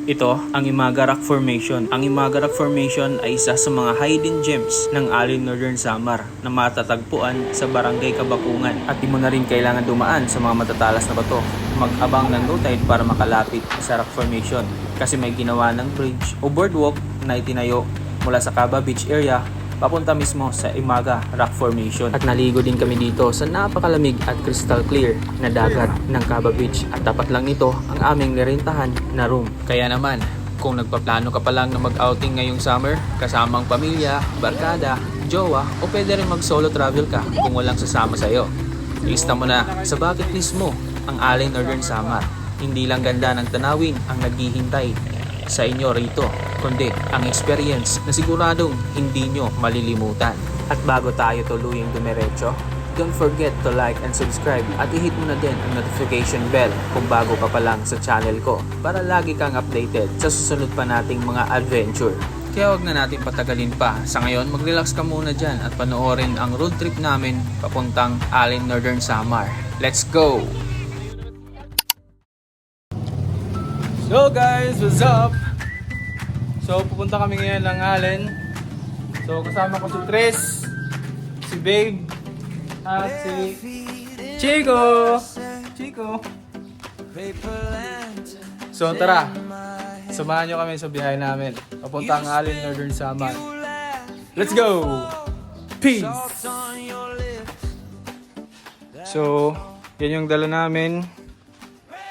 Ito ang Imaga Rock Formation. Ang Imaga Rock Formation ay isa sa mga hidden gems ng Alin Northern Samar na matatagpuan sa Barangay Kabakungan. At di mo na rin kailangan dumaan sa mga matatalas na bato. Mag-abang ng low tide para makalapit sa rock formation kasi may ginawa ng bridge o boardwalk na itinayo mula sa Caba Beach area papunta mismo sa Imaga Rock Formation. At naligo din kami dito sa napakalamig at crystal clear na dagat ng Caba Beach. At tapat lang nito ang aming nirentahan na room. Kaya naman, kung nagpaplano ka pa lang na mag-outing ngayong summer, kasamang pamilya, barkada, jowa, o pwede rin mag-solo travel ka kung walang sasama sa'yo. Lista mo na sa bucket list mo ang Alin Northern Samar. Hindi lang ganda ng tanawin ang naghihintay sa inyo rito, kundi ang experience na siguradong hindi nyo malilimutan. At bago tayo tuluyang dumiretso, don't forget to like and subscribe at i-hit mo na din ang notification bell kung bago ka pa lang sa channel ko para lagi kang updated sa susunod pa nating mga adventure. Kaya wag na natin patagalin pa. Sa ngayon, mag-relax ka muna dyan at panoorin ang road trip namin papuntang Alin Northern Samar. Let's go! So guys, what's up? So pupunta kami ngayon ng Alin. So kasama ko si Tres, si Babe, at si Chico. So tara, samahan nyo kami sa biyahe namin papuntang Alin Northern Samar. Let's go! Peace! So, yan yung dala namin.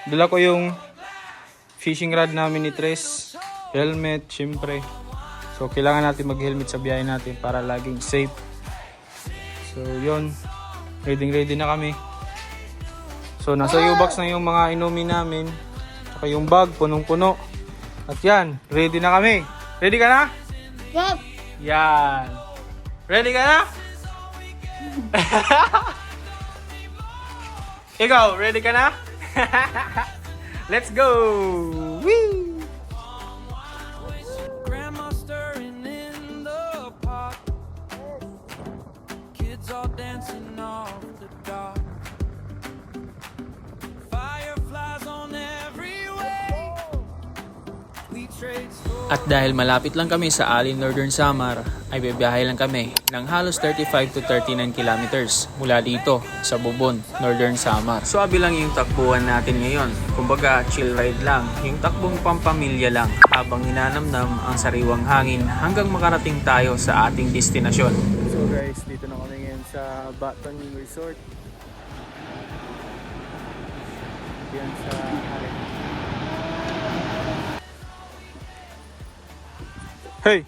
Dala ko yung fishing rod namin ni Tres, helmet, syempre. So, kailangan natin mag-helmet sa biyahe natin para laging safe. So, yun. Ready na kami. So, nasa U-box na yung mga inumin namin. Saka yung bag, punong-puno. At yan, ready na kami. Ready ka na? Yup. Yan. Ready ka na? Ikaw, ready ka na? Let's go! Whee! Grandma stirring in the pot. Kids all dancing off the dock. Fireflies on every way. We trade stories. At dahil malapit lang kami sa Alin Northern Samar, ay bibiyahe lang kami ng halos 35 to 39 kilometers mula dito sa Bubon, Northern Samar. Swabe lang yung takbuhan natin ngayon. Kumbaga, chill ride lang. Yung takbong pampamilya lang habang ninanamnam ang sariwang hangin hanggang makarating tayo sa ating destinasyon. So guys, dito na kami ngayon sa Baton Resort. Yan sa Alin. Hey!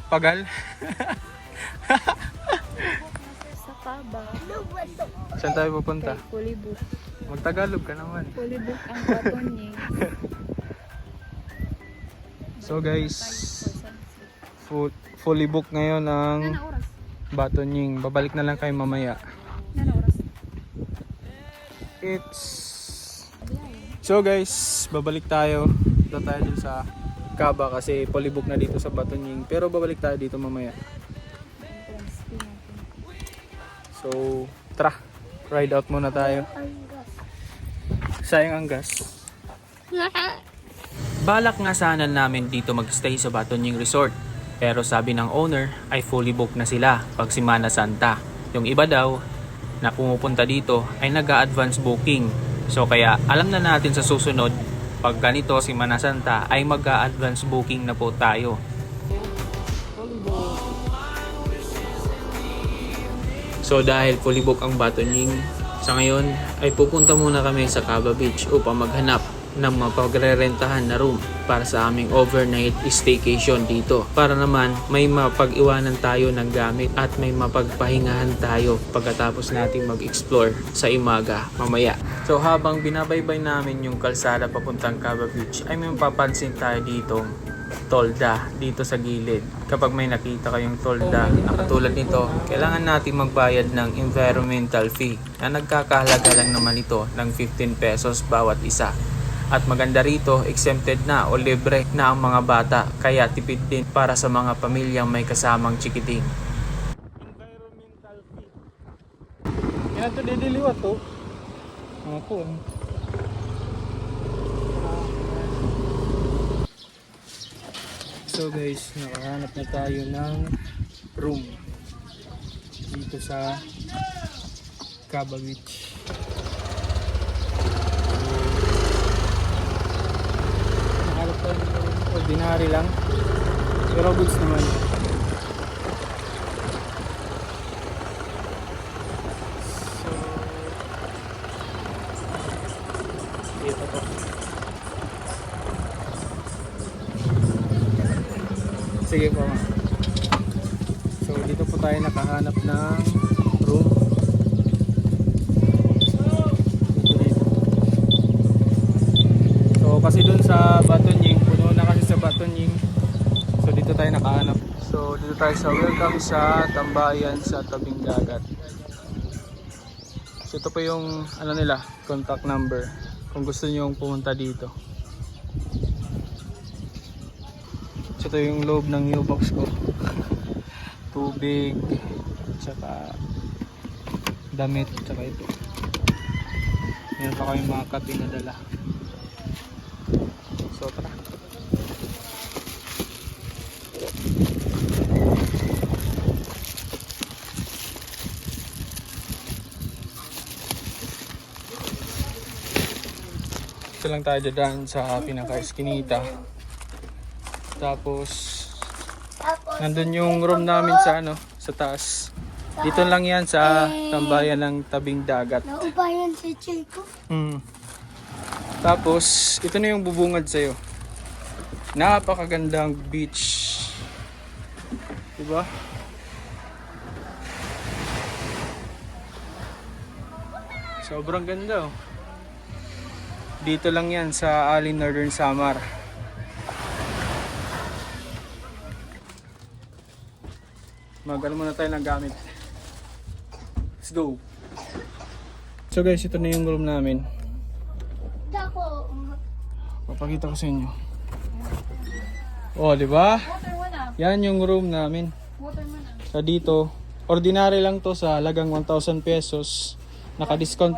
Pagal? Sa Caba. Saan tayo pupunta? Kay Pulibuk. Magtagalog ka naman. Pulibuk ang baton niya. So guys, fully booked ngayon ang Nana oras? Batunying. Babalik na lang kayo mamaya. Nana oras? So guys, babalik tayo. Dito tayo dun sa Caba kasi fully booked na dito sa Batunying. Pero babalik tayo dito mamaya. So, tara. Ride out muna tayo. Sayang ang gas. Balak nga sana namin dito magstay sa Batunying Resort. Pero sabi ng owner ay fully booked na sila pag Semana Santa. Yung iba daw na pumupunta dito ay nag-a-advance booking. So kaya alam na natin sa susunod pag ganito Semana Santa ay mag-a-advance booking na po tayo. So dahil fully booked ang Batunying, sa ngayon ay pupunta muna kami sa Caba Beach upang maghanap ng mapagre-rentahan na room para sa aming overnight staycation dito. Para naman may mapag-iwanan tayo ng gamit at may mapagpahingahan tayo pagkatapos nating mag-explore sa Imaga mamaya. So habang binabaybay namin yung kalsada papuntang Caba Beach ay may mapapansin tayo dito tolda dito sa gilid. Kapag may nakita kayong tolda na katulad nito, kailangan natin magbayad ng environmental fee na nagkakahalaga lang naman ito ng 15 pesos bawat isa. At maganda rito, exempted na o libre na ang mga bata, kaya tipid din para sa mga pamilyang may kasamang chikiting. Environmental fee. Yan ito didiliwat to. Ako. So guys, nakahanap na tayo ng room dito sa Caba Beach. Nakahanap tayo ng ordinary lang, pero goods naman. So dito to. Sige po ma. So dito po tayo nakahanap ng room. Dito. So kasi dun sa Batunying, puno na kasi sa Batunying. So dito tayo nakahanap. So dito tayo sa welcome sa Tambayan sa tabing dagat. So ito po yung ano nila, contact number kung gusto niyo pumunta dito. Ito yung loob ng U-box ko. Tubig, tsaka damit, tsaka ito. Meron pa kayong mga kape na dala. So tara. Ito lang tayo dadaan sa pinaka-eskinita. Tapos nandun yung room namin sa ano, sa taas. Dito lang yan sa tambayan ng tabing dagat. Naubayan si Chico. Tapos ito na yung bubungad sa'yo. Napakagandang beach. Diba? Sobrang ganda oh. Dito lang yan sa Alin Northern Samar. Mag-ano muna tayo ng gamit. Let's go. So guys, ito na yung room namin. Dako. Papakita ko sa inyo. Oh, di ba? Water mo na. Yan yung room namin. Water mo na. Sa dito, ordinary lang to sa halagang 1,000 pesos. Naka-discount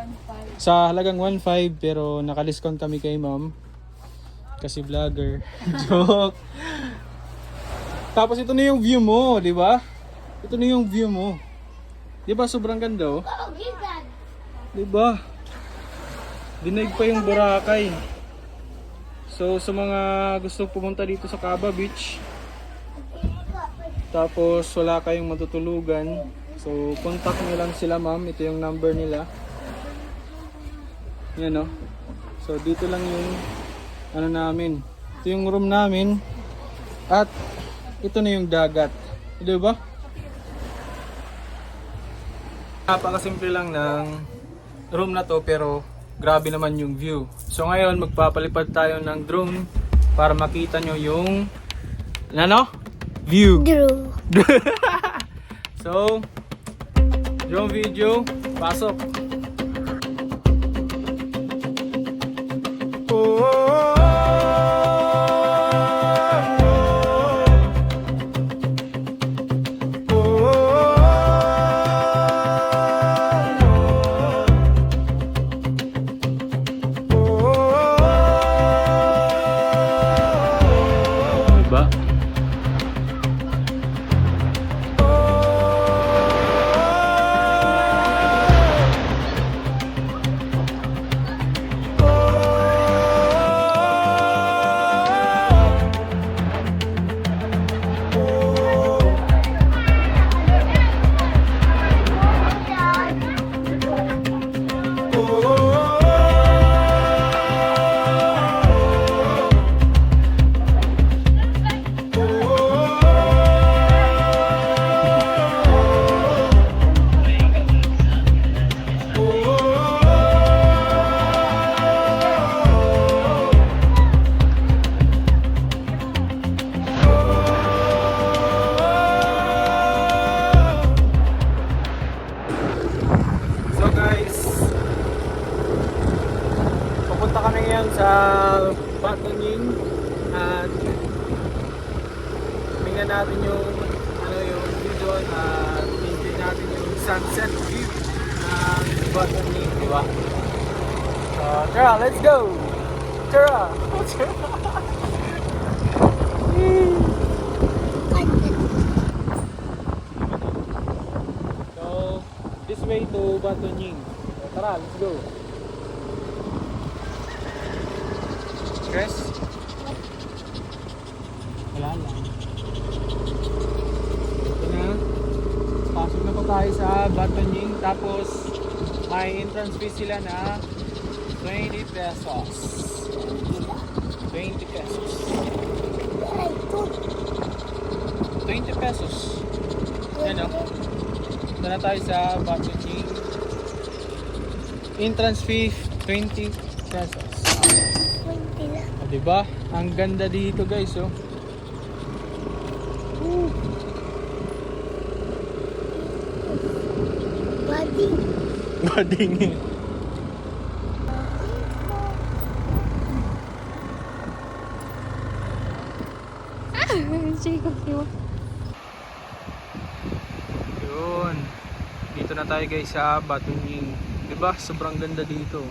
sa halagang 1,500 pero naka-discount kami kay ma'am. Kasi vlogger. Joke. Tapos ito na yung view mo, di ba? Ito na yung view mo. 'Di ba sobrang ganda oh? 'Di ba? Dinig pa yung Boracay. So sa mga gusto pumunta dito sa Caba Beach, tapos wala kayong matutulugan, so contact niyo lang sila ma'am. Ito yung number nila. Yan oh. So dito lang yung ano namin. Ito yung room namin. At ito na yung dagat. 'Di ba? Napakasimple lang ng room na to pero grabe naman yung view. So ngayon magpapalipad tayo ng drone para makita nyo yung ano? View. So drone video, pasok. Diba? Sa Batunying at tingnan natin yung yung video at tingnan natin yung sunset view ng Batunying, di ba? So, tara, let's go! Tara! Batunying. Tara, let's go. Stress? Wala lang. Ito na. Pasok na po tayo sa Batunying. Tapos, may entrance fee sila na 20 pesos. 20 pesos. 20 pesos. Yan o. Ito na tayo sa Batunying. Entrance fee 20 pesos. 20 lang. O, diba? Ang ganda dito guys oh. Buddy. Bading. Jacob, Yun. Dito na tayo guys sa Batunying. Diba? Sobrang ganda dito.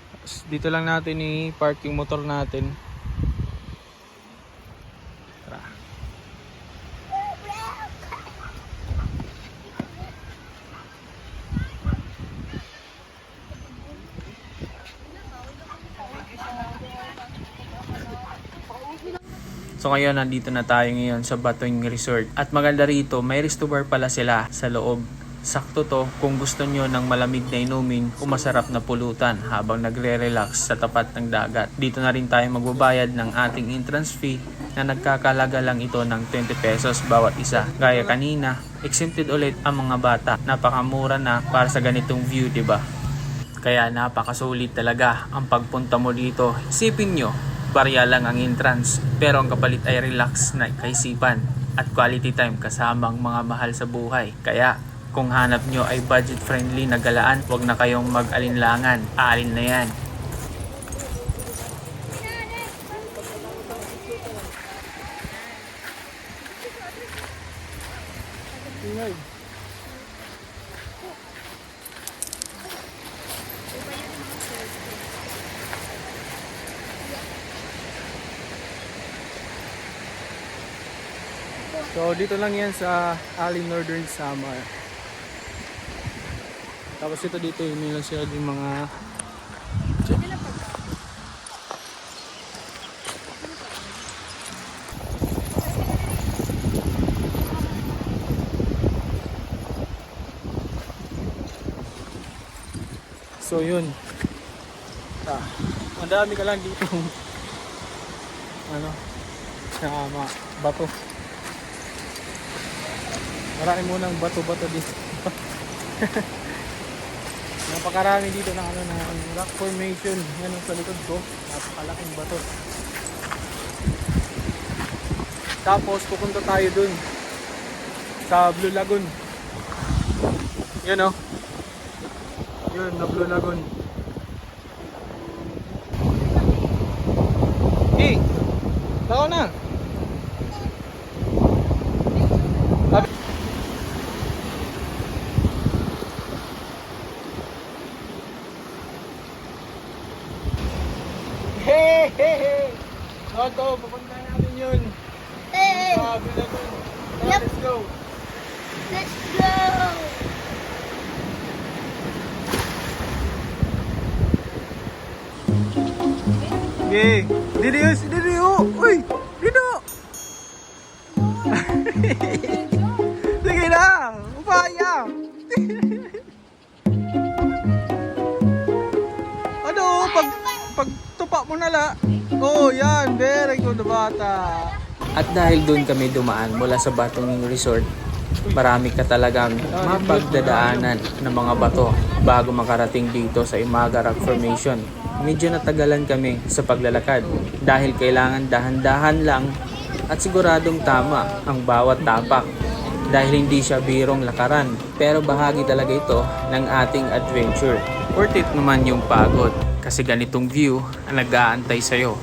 Tapos dito lang natin i-park yung motor natin. Tara. So ngayon, nandito na tayo ngayon sa Batunying Resort. At maganda rito, may resto bar pala sila sa loob. Sakto to kung gusto nyo ng malamig na inumin o masarap na pulutan habang nagre-relax sa tapat ng dagat. Dito na rin tayo magbabayad ng ating entrance fee na nagkakalaga lang ito ng 20 pesos bawat isa. Gaya kanina, exempted ulit ang mga bata. Napakamura na para sa ganitong view, diba? Kaya napakasulit talaga ang pagpunta mo dito. Isipin nyo, barya lang ang entrance, pero ang kapalit ay relax na kaisipan at quality time kasamang mga mahal sa buhay. Kaya kung hanap nyo ay budget friendly na galaan, huwag na kayong mag-alinlangan. Alin na yan. So dito lang yan sa Ali Northern Samar. Tapos dito yun lang sila yung mga so yun. Ang dami ka lang dito ano na mga bato. Marami munang bato-bato dito. Napakarami dito ng ano na rock formation. Yan ang sa likod ko. Napakalaking bato. Tapos pupunta tayo dun sa Blue Lagoon. Yun oh. Yun na Blue Lagoon. Hey! Tao na! Hey! Hey! Hey! Toto, pupunta natin yun. Hey! Sa Blue Lagoon. Tara, Yep. let's go! Let's go! Okay. Didi oh. Uy, Dino. Sige na. Upaya. Ano, pag tupa mo na la. Oh, yan. Very good bata. At dahil doon kami dumaan mula sa Batunying Resort, marami ka talagang mapagdadaanan ng mga bato bago makarating dito sa Imaga Rock Formation. Medyo natagalan kami sa paglalakad dahil kailangan dahan-dahan lang at siguradong tama ang bawat tapak dahil hindi siya birong lakaran, pero bahagi talaga ito ng ating adventure. Worth it naman yung pagod kasi ganitong view ang nag-aantay sa'yo.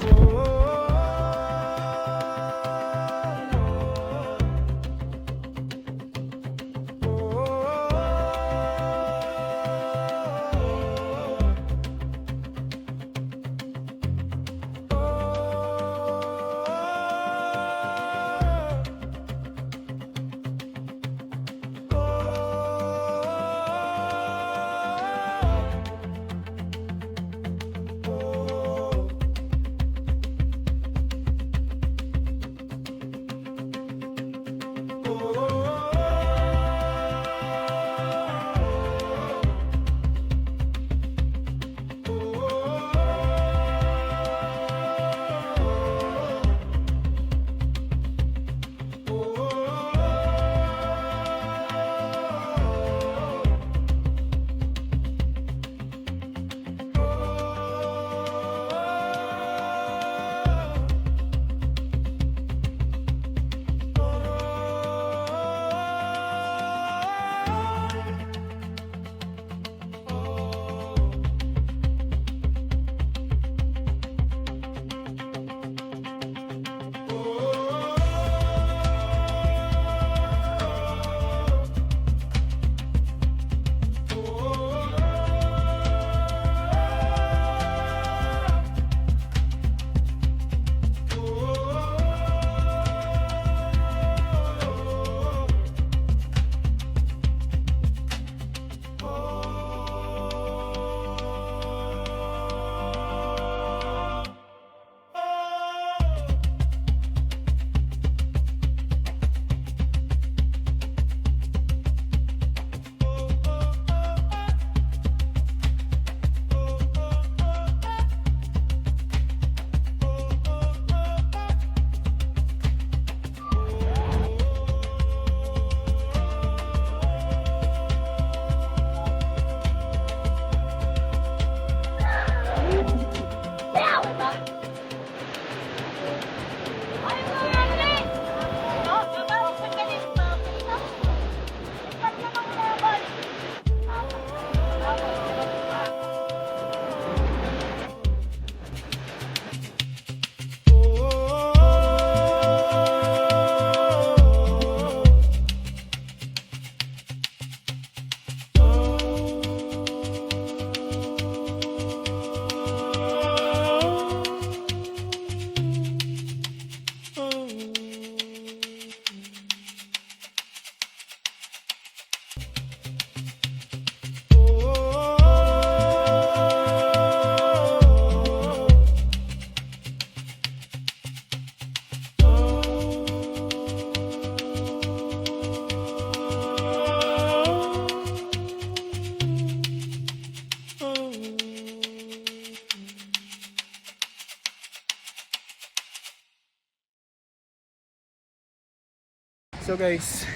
So guys,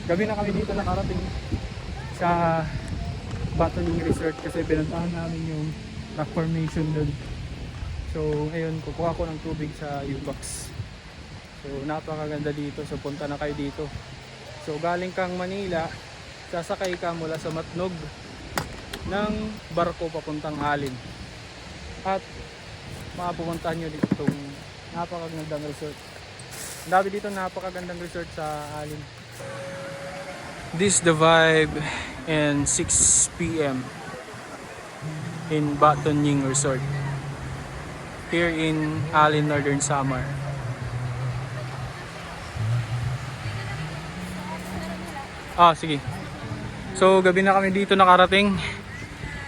gabi na kami dito nakarating sa Batoning Resort kasi pinuntahan namin yung rock formation doon. So ngayon kukuha ko ng tubig sa U-Box. So napakaganda dito, so punta na kayo dito. So galing kang Manila, sasakay ka mula sa Matnog ng barko papuntang Alin. At mapupuntahan nyo dito itong napakagandang resort. Ang dami dito napakagandang resort sa Alin. This is the vibe and 6 PM in Batoning Resort here in Alin, Northern Samar. Sige. So gabi na kami dito nakarating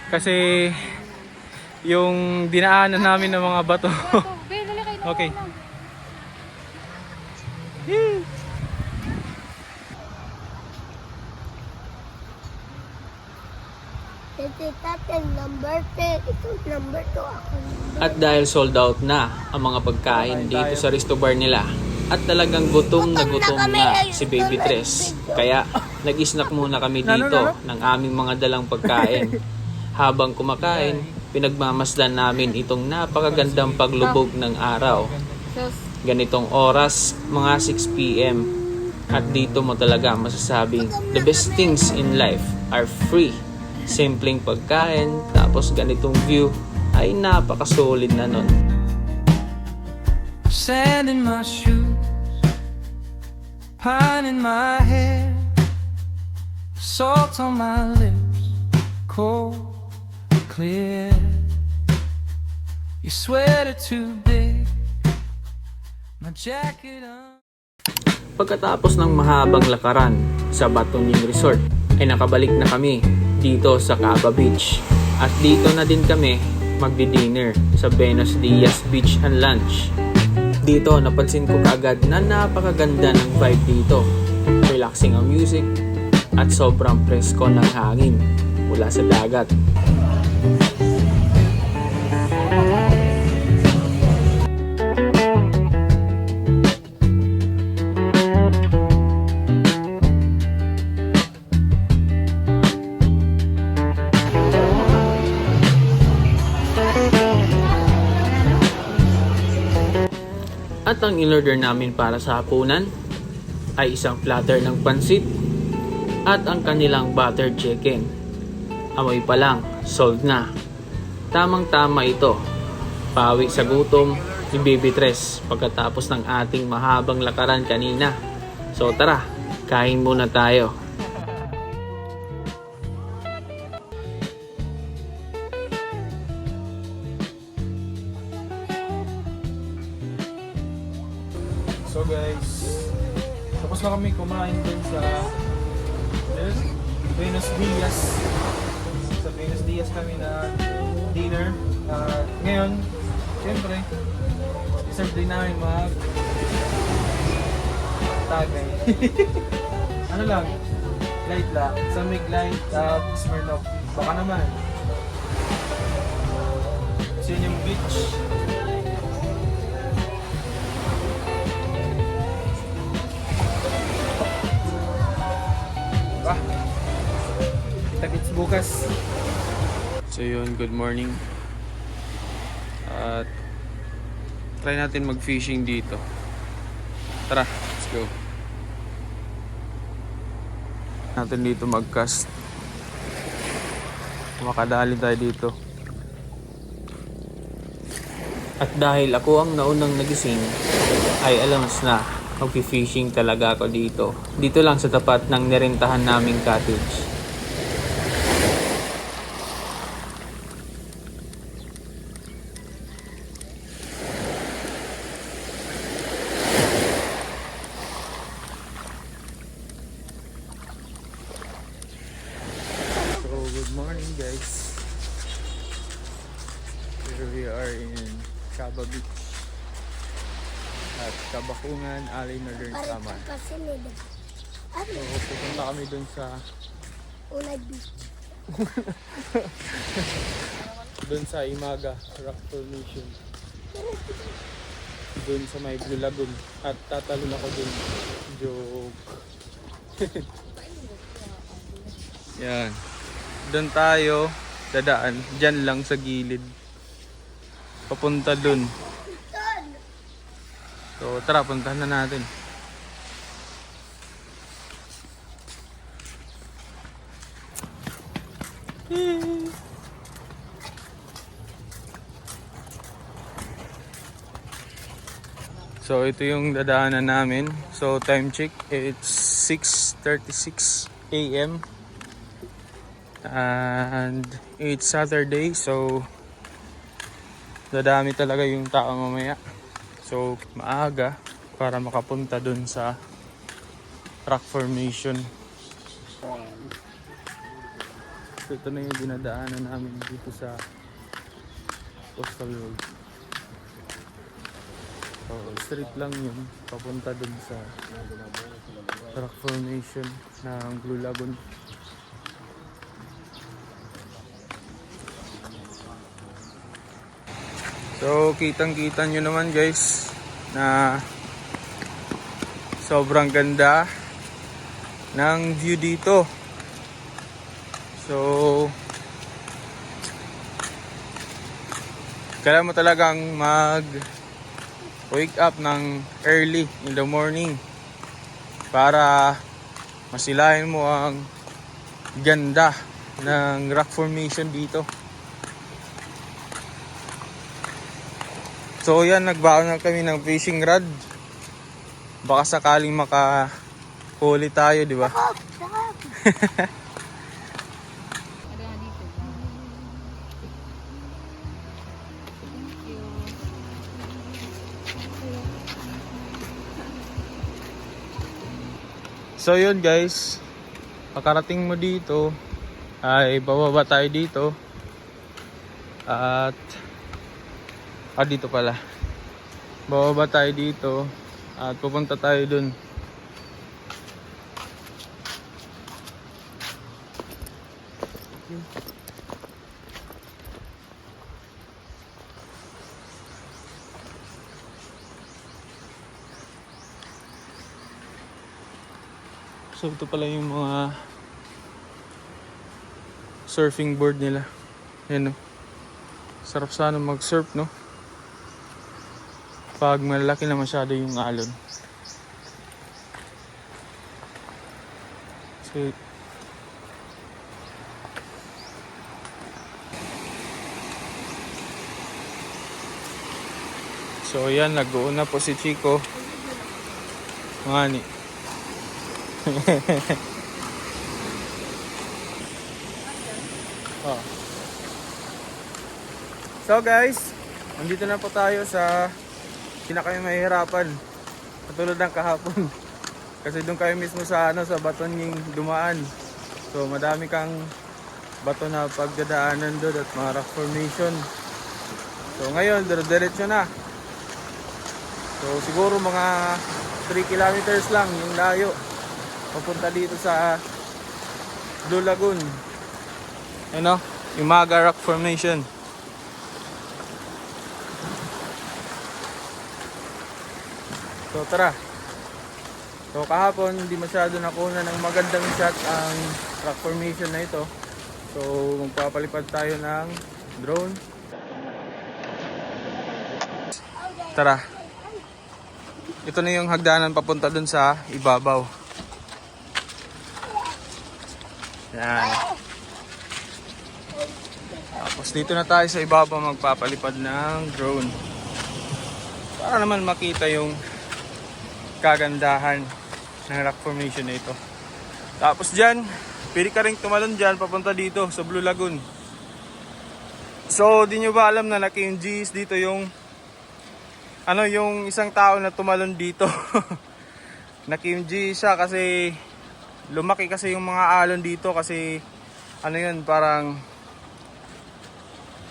kasi yung dinaanan namin ng mga bato. Okay. Yee! Number 10. Ito number 2 ako. At dahil sold out na ang mga pagkain dito sa resto bar nila at talagang gutom na si Baby Tres, kaya nag-snack muna kami dito ng aming mga dalang pagkain. Habang kumakain, pinagmamasdan namin itong napakagandang paglubog ng araw. Ganitong oras, mga 6 PM. At dito mo talaga masasabing the best things in life are free. Simpleng pagkain, tapos ganitong view, ay napakasolid na nun. Sand in my shoes, pine in my hair, salt on my lips, cold, clear. Your sweater too big, my jacket on. Pagkatapos ng mahabang lakaran sa Batoning Resort, ay nakabalik na kami dito sa Caba Beach. At dito na din kami magdi-dinner sa Buenos Dias Beach and Lunch. Dito napansin ko kaagad na napakaganda ng vibe dito. Relaxing ang music at sobrang presko ng hangin mula sa dagat. At ang in-order namin para sa hapunan ay isang platter ng pansit at ang kanilang butter chicken. Amoy pa lang, sold na. Tamang-tama ito. Pawi sa gutom ni Baby Tres pagkatapos ng ating mahabang lakaran kanina. So tara, kain muna tayo. So guys, tapos na kami kumain din sa Buenos Dias. Sa Buenos Dias kami na dinner. Ngayon, siyempre, deserve din namin tagay. Ano lang, light lang. Samig light, Smirnoff. Baka naman. Kasi yun yung beach. Kita-kits bukas. So yun, good morning. At try natin mag-fishing dito. Tara, let's go. Natin dito mag-cast. Makadali tayo dito. At dahil ako ang naunang nagising, ay alam na mag-fishing talaga ako dito. Dito lang sa tapat ng nirentahan naming cottage. So, good morning guys. Here we are in Caba Beach at Kabakungan, Alin, Northern Samar. Kasi nila. So, pupunta kami dun sa Unay Beach. dun sa Imaga Rock Formation. Dun sa may Blue Lagoon. At tatalon ako dun Joke. Yan. Doon tayo dadaan. Diyan lang sa gilid. Papunta dun. So tara, puntahan na natin. So ito yung dadaanan namin. So time check, it's 6:36 AM and it's Saturday, so dadami talaga yung tao mamaya. So maaga para makapunta dun sa rock formation. So ito na yung dinadaanan namin dito sa Coastal Road. So straight lang yun papunta dun sa rock formation ng Blue Lagoon. So kitang-kita nyo naman guys na sobrang ganda ng view dito. So kailangan mo talagang mag wake up ng early in the morning para masilayan mo ang ganda ng rock formation dito. So yan, nagbaon na kami ng fishing rod. Baka sakaling makahuli tayo, di ba? So yun guys, pagkarating mo dito ay bababa tayo dito at dito pala. Bababa tayo dito at pupunta tayo dun. So ito pala yung mga surfing board nila. Ayan, no? Sarap sana mag-surf, no? Pag malaki na masyado yung alon. So yan, nag-uuna po si Chico. Mangani. Oh. So guys, nandito na po tayo sa pinakamahihirapan, katulad ng kahapon. Kasi doon kayo mismo sa sa baton yung dumaan. So madami kang bato na pagdadaanan doon at mga rock formation. So ngayon, diretso na. So siguro mga 3 kilometers lang yung layo papunta dito sa Blue Lagoon. Ano? Yung Maga Rock Formation. So tara. So kahapon hindi masyado nakuha ng magandang shot ang rock formation na ito. So magpapalipad tayo ng drone. Tara. Ito na yung hagdanan papunta dun sa ibabaw. Yan. Tapos dito na tayo sa ibabaw magpapalipad ng drone. Para naman makita yung kagandahan ng rock formation na ito. Tapos dyan, pwede ka rin tumalon dyan papunta dito sa Blue Lagoon. So di nyo ba alam na naki-G's dito yung yung isang tao na tumalon dito. Naki-G siya kasi lumaki kasi yung mga alon dito kasi yun, parang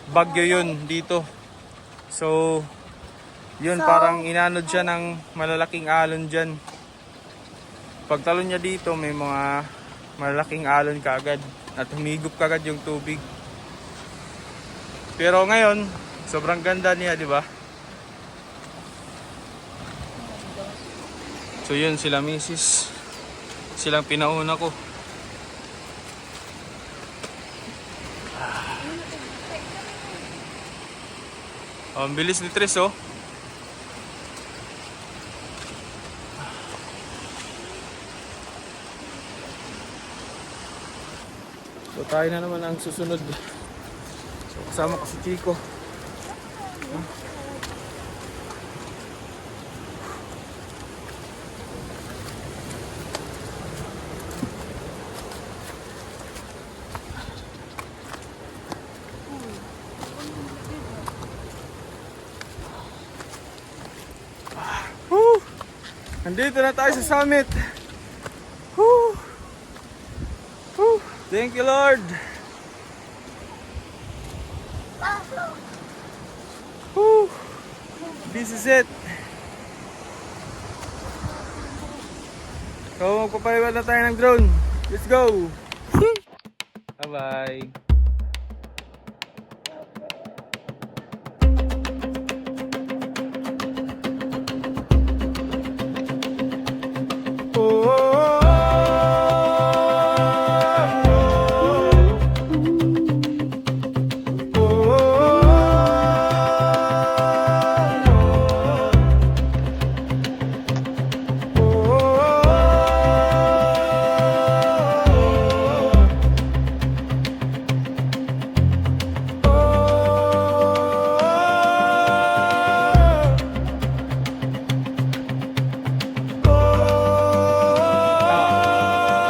bagyo yun dito. So yun, parang inanod siya ng malalaking alon dyan. Pagtalon niya dito, may mga malalaking alon kaagad at humigop kaagad yung tubig. Pero ngayon, sobrang ganda niya, di ba? So yun sila misis. Silang pinauna ko. Oh, ang bilis ni Tres oh. So tayo na naman ang susunod. So kasama ko si Chico. Woo! Nandito na tayo sa summit. Woo! Woo! Thank you, Lord. Woo! This is it. So, magpapaliwala na tayo ng drone. Let's go. Bye-bye.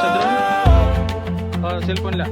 Sa drone? Oh, cellphone lang.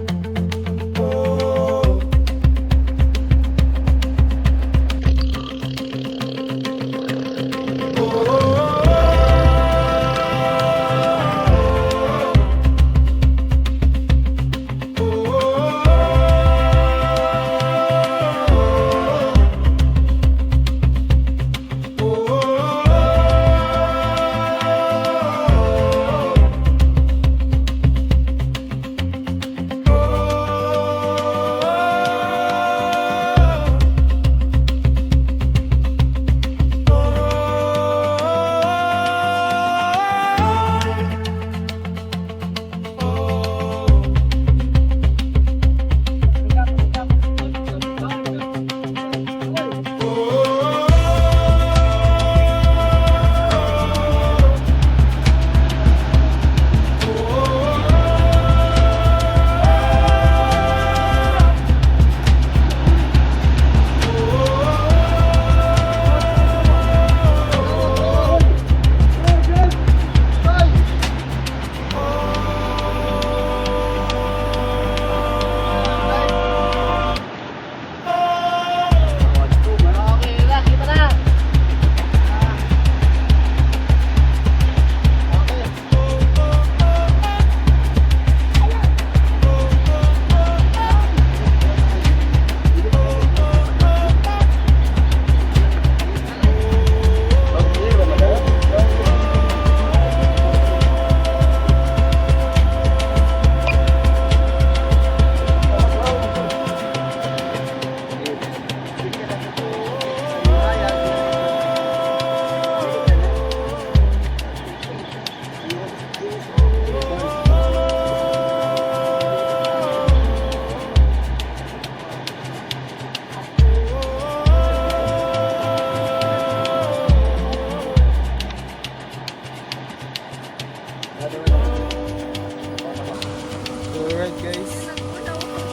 Alright guys,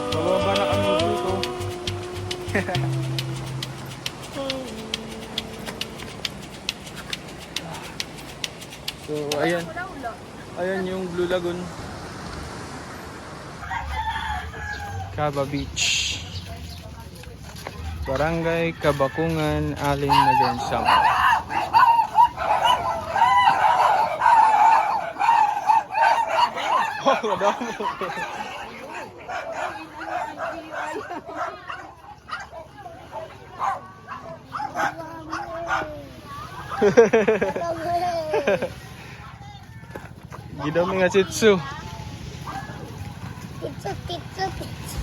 bababa na kami dito. So ayan, ayan yung Blue Lagoon, Caba Beach, Barangay Kabakungan, Alin Northern Samar. Oh, madami. Gidami nga sitsu. Pizza, pizza, pizza.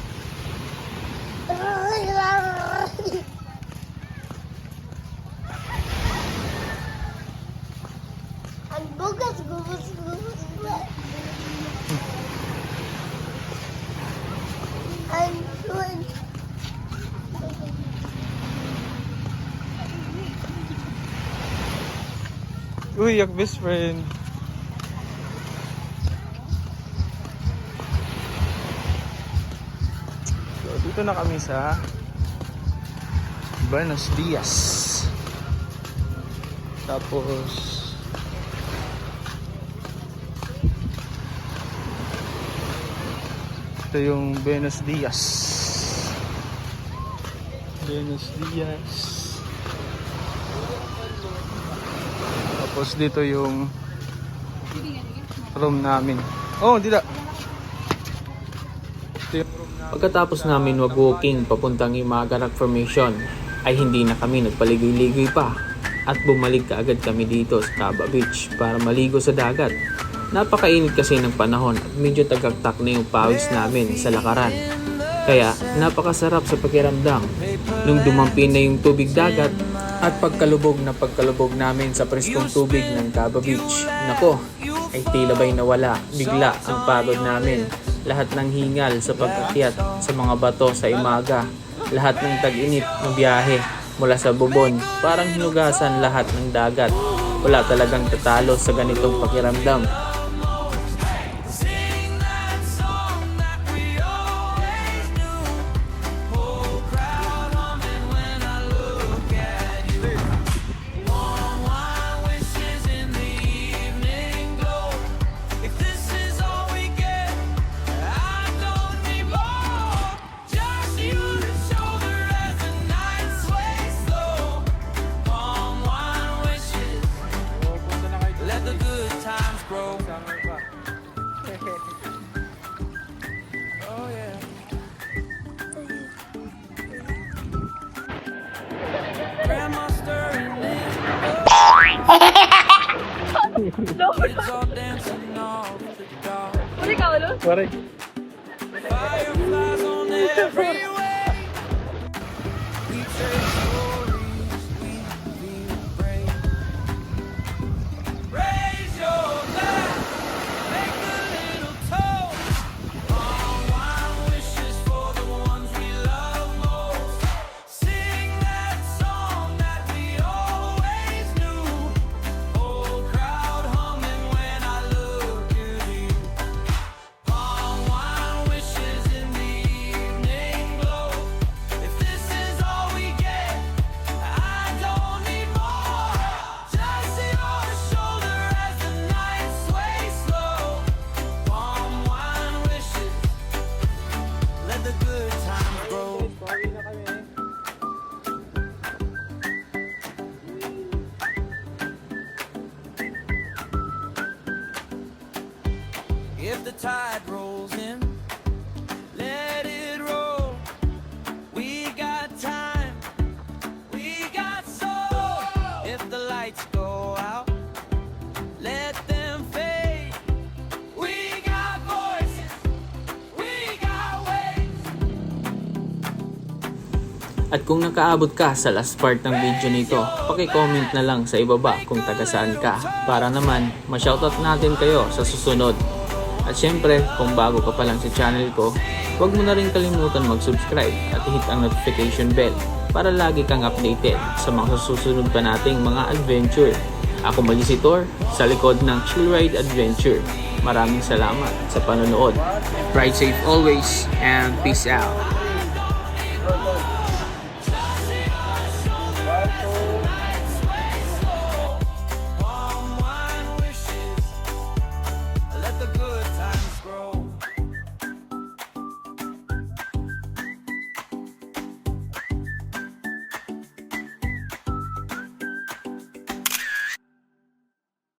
Ang buga Uy, yak best friend. So, dito na kami sa Buenos Dias. Tapos ito yung Buenos Dias. Buenos Dias. Tapos dito yung room namin. Oh, dito. Pagkatapos namin mag-walking papuntang Imaga Rock Formation, ay hindi na kami nagpaligoy-ligoy pa at bumalik kaagad kami dito sa Caba Beach para maligo sa dagat. Napakainit kasi ng panahon at medyo tagaktak na yung pawis namin sa lakaran. Kaya napakasarap sa pakiramdam nung dumampi na yung tubig dagat at pagkalubog namin sa preskong tubig ng Caba Beach. Nako, ay tila ba'y nawala bigla ang pagod namin. Lahat ng hingal sa pag-akyat sa mga bato sa Imaga, lahat ng tag-init ng biyahe mula sa Bubon, parang hinugasan lahat ng dagat. Wala talagang tatalo sa ganitong pakiramdam. Grandma stirring in kids all dancing off the dock. Pare. Fireflies on every way. We trade stories, we feel brave. Raise your glass, make a little toast. Palm wine wishes for the ones we love most. Sing that song that we always knew. Whole crowd humming when I look at you. Palm wine wishes in the evening glow. If this is all we get, I don't need more. Just your shoulder as the night sways slow. Palm wine wishes, let the good times grow. If the tide rolls in, let it roll. We got time, we got soul. If the lights go out, let them fade. We got voices, we got ways. At kung nakaabot ka sa last part ng video nito, paki-comment na lang sa ibaba kung taga saan ka para naman ma-shoutout natin kayo sa susunod. At syempre, kung bago ka pa lang sa channel ko, huwag mo na rin kalimutan mag-subscribe at hit ang notification bell para lagi kang updated sa mga susunod pa nating mga adventure. Ako muli si Thor sa likod ng Chill Ride Adventure. Maraming salamat sa panonood. Ride safe always and peace out.